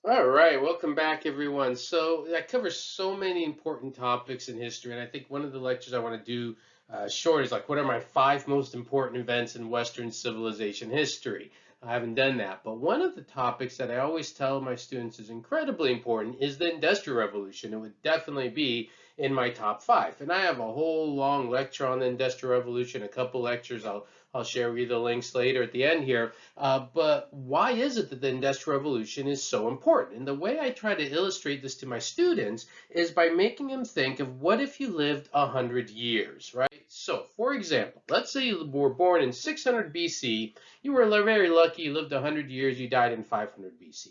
All right, welcome back, everyone. So I cover so many important topics in history, and I think one of the lectures I want to do short is like, what are my five most important events in Western civilization history? I haven't done that, but one of the topics that I always tell my students is incredibly important is the Industrial Revolution. It would definitely be in my top five, and I have a whole long lecture on the Industrial Revolution, a couple lectures. I'll share with you the links later at the end here. But why is it that the Industrial Revolution is so important? And the way I try to illustrate this to my students is by making them think of what if you lived 100 years, right? So, for example, let's say you were born in 600 BC, you were very lucky, you lived 100 years, you died in 500 BC.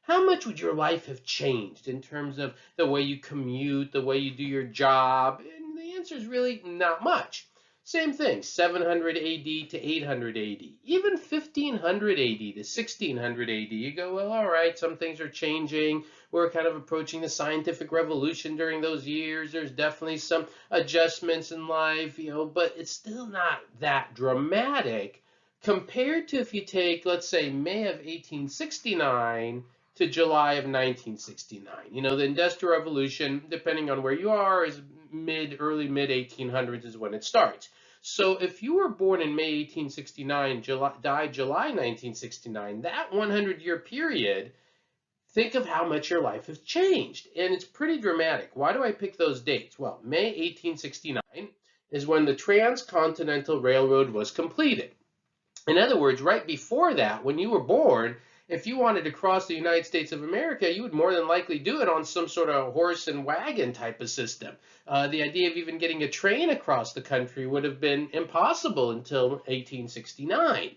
How much would your life have changed in terms of the way you commute, the way you do your job? And the answer is really not much. Same thing, 700 AD to 800 AD, even 1500 AD to 1600 AD. You go, well, all right, some things are changing. We're kind of approaching the scientific revolution during those years. There's definitely some adjustments in life, but it's still not that dramatic compared to if you take, let's say, May of 1869 to July of 1969. The Industrial Revolution, depending on where you are, is early mid 1800s is when it starts. So if you were born in May 1869, died July 1969, that 100-year period, think of how much your life has changed. And it's pretty dramatic. Why do I pick those dates? Well, May 1869 is when the Transcontinental Railroad was completed. In other words, right before that, when you were born, if you wanted to cross the United States of America, you would more than likely do it on some sort of horse and wagon type of system. The idea of even getting a train across the country would have been impossible until 1869.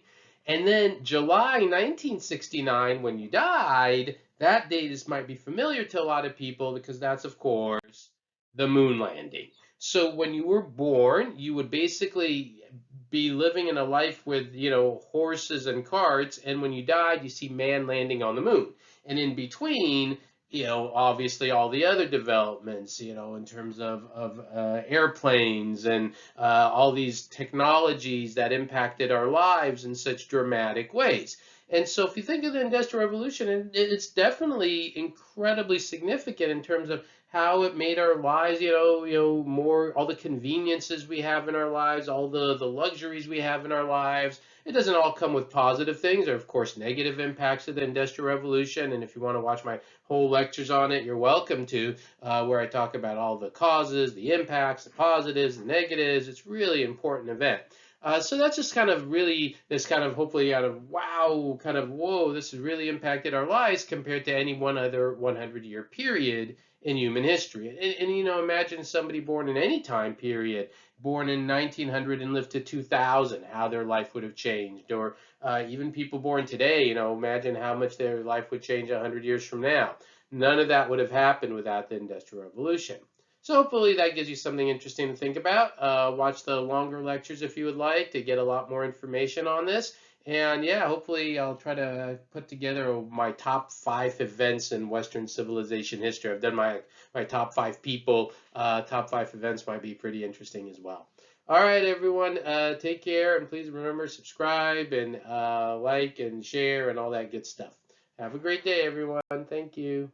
And then July 1969, when you died, that date might be familiar to a lot of people because that's, of course, the moon landing. So when you were born, you would basically be living in a life with, horses and carts, and when you died, you see man landing on the moon. And in between, obviously all the other developments, in terms of airplanes and all these technologies that impacted our lives in such dramatic ways. And so if you think of the Industrial Revolution, it's definitely incredibly significant in terms of how it made our lives, more, all the conveniences we have in our lives, all the luxuries we have in our lives. It doesn't all come with positive things. There are, of course, negative impacts of the Industrial Revolution. And if you want to watch my whole lectures on it, you're welcome to, where I talk about all the causes, the impacts, the positives, the negatives. It's really important event. So that's just kind of really this kind of hopefully out of wow, kind of whoa, this has really impacted our lives compared to any one other 100-year period in human history. And imagine somebody born in any time period, born in 1900 and lived to 2000, how their life would have changed. Or even people born today, imagine how much their life would change 100 years from now. None of that would have happened without the Industrial Revolution. So hopefully that gives you something interesting to think about. Watch the longer lectures if you would like to get a lot more information on this. And yeah, hopefully I'll try to put together my top five events in Western civilization history. I've done my top five people. Top five events might be pretty interesting as well. All right, everyone, take care. And please remember, subscribe and like and share and all that good stuff. Have a great day, everyone. Thank you.